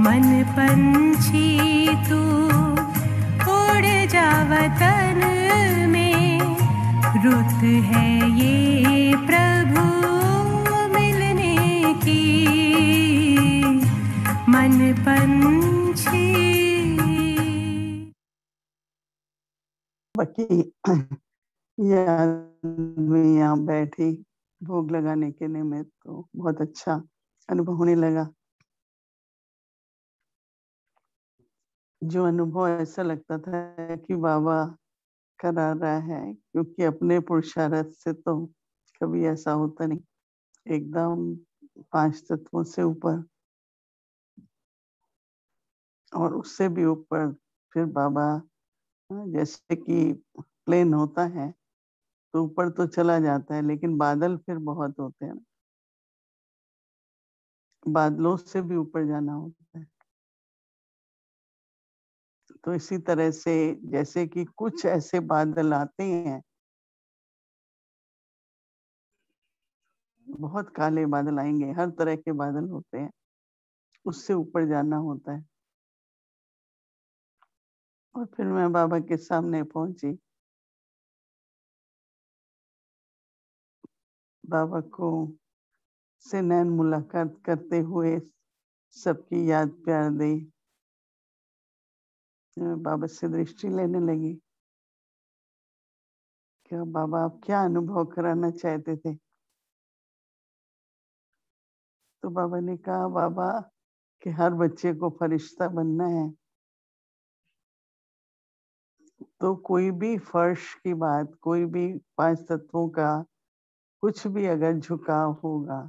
मन पंछी तू उड़ जा वतन में, रुत है ये प्रभु मिलने की। मन पंछी बाकी ये आदमी यहाँ बैठी भोग लगाने के निमित्त, तो बहुत अच्छा अनुभव होने लगा। जो अनुभव ऐसा लगता था कि बाबा करा रहा है, क्योंकि अपने पुरुषार्थ से तो कभी ऐसा होता नहीं, एकदम 5 तत्वों से ऊपर और उससे भी ऊपर। फिर बाबा जैसे कि प्लेन होता है तो ऊपर तो चला जाता है, लेकिन बादल फिर बहुत होते हैं, बादलों से भी ऊपर जाना होता है। तो इसी तरह से जैसे कि कुछ ऐसे बादल आते हैं, बहुत काले बादल आएंगे, हर तरह के बादल होते हैं, उससे ऊपर जाना होता है। और फिर मैं बाबा के सामने पहुंची, बाबा को से नैन मुलाकात करते हुए सबकी याद प्यार दी। मैं बाबा से दृष्टि लेने लगी, क्या बाबा आप क्या अनुभव कराना चाहते थे? तो बाबा ने कहा, बाबा कि हर बच्चे को फरिश्ता बनना है, तो कोई भी फर्श की बात, कोई भी 5 तत्वों का कुछ भी अगर झुकाव होगा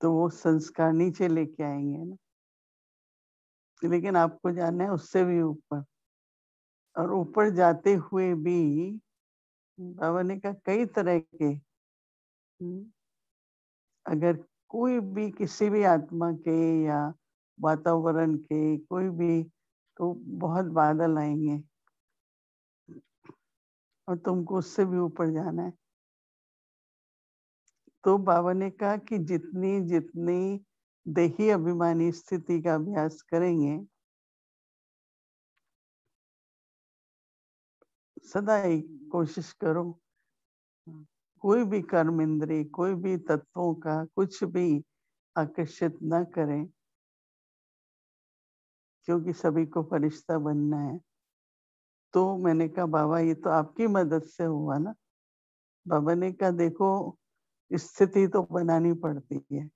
तो वो संस्कार नीचे लेके आएंगे ना। लेकिन आपको जाना है उससे भी ऊपर, और ऊपर जाते हुए भी बाबा ने कहा कई तरह के, अगर कोई भी किसी भी आत्मा के या वातावरण के कोई भी, तो बहुत बादल आएंगे और तुमको उससे भी ऊपर जाना है। तो बाबा ने कहा कि जितनी जितनी देही अभिमानी स्थिति का अभ्यास करेंगे, सदा ही कोशिश करो कोई भी कर्म इंद्रिय, कोई भी तत्वों का कुछ भी आकर्षित न करें, क्योंकि सभी को फरिश्ता बनना है। तो मैंने कहा बाबा ये तो आपकी मदद से हुआ ना। बाबा ने कहा देखो स्थिति तो बनानी पड़ती है,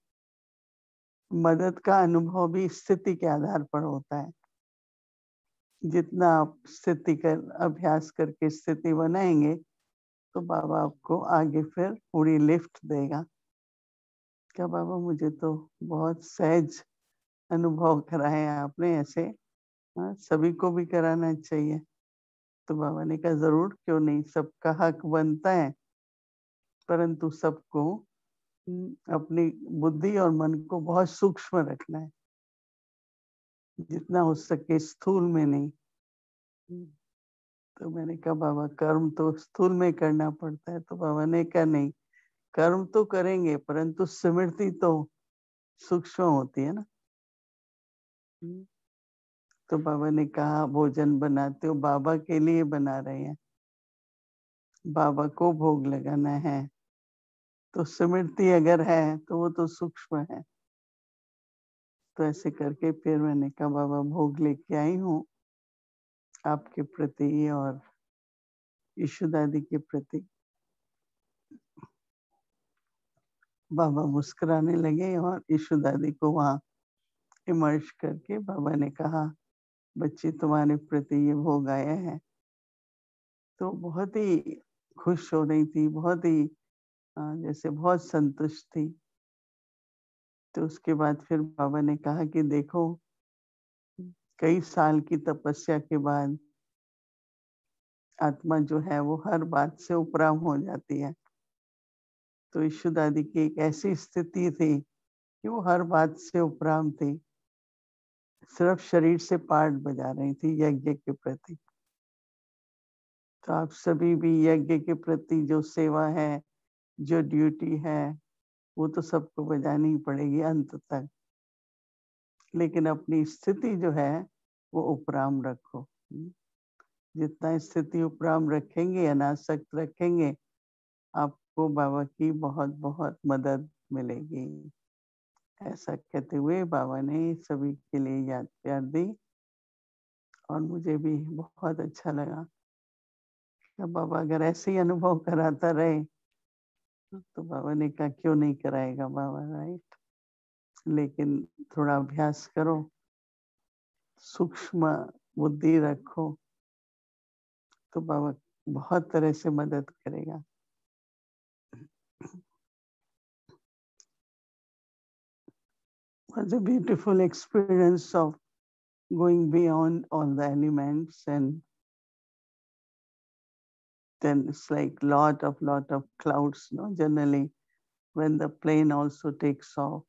मदद का अनुभव भी स्थिति के आधार पर होता है। जितना आप स्थिति कर अभ्यास करके स्थिति बनाएंगे तो बाबा आपको आगे फिर पूरी लिफ्ट देगा। क्या बाबा मुझे तो बहुत सहज अनुभव कराए आपने, ऐसे सभी को भी कराना चाहिए। तो बाबा ने कहा जरूर, क्यों नहीं, सबका हक बनता है, परंतु सबको अपनी बुद्धि और मन को बहुत सूक्ष्म रखना है, जितना हो सके स्थूल में नहीं। तो मैंने कहा बाबा कर्म तो स्थूल में करना पड़ता है। तो बाबा ने कहा नहीं, कर्म तो करेंगे परंतु स्मृति तो सूक्ष्म होती है ना। तो बाबा ने कहा भोजन बनाते हो बाबा के लिए बना रहे हैं, बाबा को भोग लगाना है, तो स्मृति अगर है तो वो तो सूक्ष्म है। तो ऐसे करके फिर मैंने कहा बाबा भोग लेके आई हूँ आपके प्रति और यीशु दादी के प्रति। बाबा मुस्कुराने लगे और यीशु दादी को वहां इमर्ज करके बाबा ने कहा बच्ची तुम्हारे प्रति ये भोग आया है। तो बहुत ही खुश हो रही थी, बहुत ही जैसे बहुत संतुष्ट थी। तो उसके बाद फिर बाबा ने कहा कि देखो कई साल की तपस्या के बाद आत्मा जो है वो हर बात से उपराम हो जाती है। तो यीशु दादी की एक ऐसी स्थिति थी कि वो हर बात से उपराम थी, सिर्फ शरीर से पार्ट बजा रही थी यज्ञ के प्रति। तो आप सभी भी यज्ञ के प्रति जो सेवा है, जो ड्यूटी है, वो तो सबको बजानी ही पड़ेगी अंत तक। लेकिन अपनी स्थिति जो है वो उपराम रखो। जितना स्थिति उपराम रखेंगे, अनासक्त रखेंगे, आपको बाबा की बहुत बहुत मदद मिलेगी। ऐसा कहते हुए बाबा ने सभी के लिए याद प्यार दी और मुझे भी बहुत अच्छा लगा। बाबा अगर ऐसे ही अनुभव कराता रहे तो बाबा ने कहा क्यों नहीं कराएगा बाबा, राइट। लेकिन थोड़ा अभ्यास करो, सूक्ष्म बुद्धि रखो, तो बाबा बहुत तरह से मदद करेगा। It's a beautiful experience of going beyond all the elements, and then it's like lot of clouds, no? Generally, when the plane also takes off,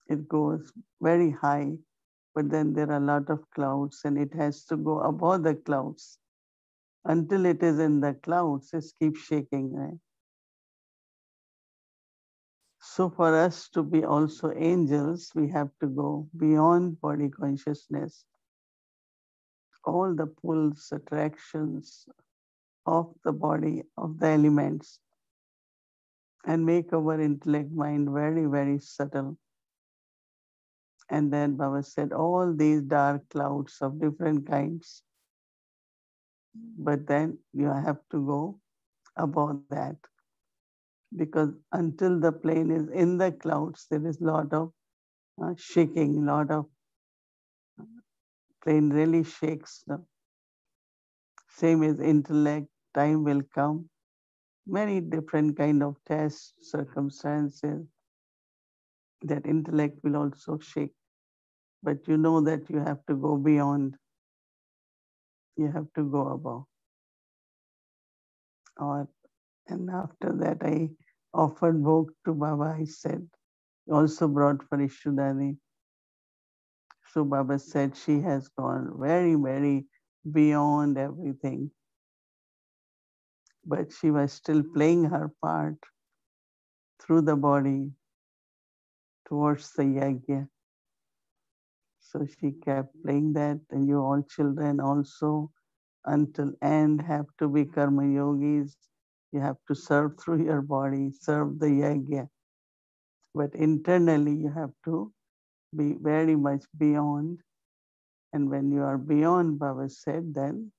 it goes very high, but then there are a lot of clouds and it has to go above the clouds. Until it is in the clouds, it keeps shaking, right? So for us to be also angels, we have to go beyond body consciousness. All the pulls, attractions of the body, of the elements, and make our intellect mind very, very subtle. And then Baba said, all these dark clouds of different kinds, but then you have to go above that. Because until the plane is in the clouds, there is a lot of shaking, lot of plane really shakes. Same as intellect, time will come, many different kind of tests, circumstances, that intellect will also shake. But you know that you have to go beyond, you have to go above. And after that I offered bhog to Baba, I said, also brought for Ishudani. So Baba said she has gone very, very beyond everything. But she was still playing her part through the body towards the yajna. So she kept playing that, and you all children also until end have to be karma yogis. You have to serve through your body, serve the yajna. But internally you have to be very much beyond. And when you are beyond, Baba said, then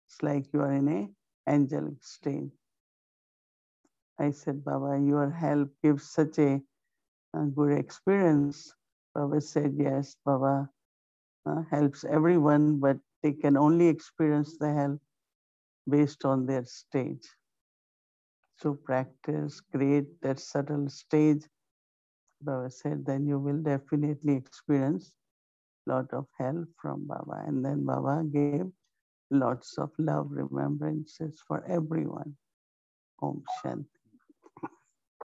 it's like you are in an angelic state. I said, Baba, your help gives such a good experience. Baba said, yes, Baba helps everyone, but they can only experience the help based on their stage. So practice, create that subtle stage. Baba said, then you will definitely experience lot of help from Baba. And then Baba gave lots of love remembrances for everyone. Om Shanti.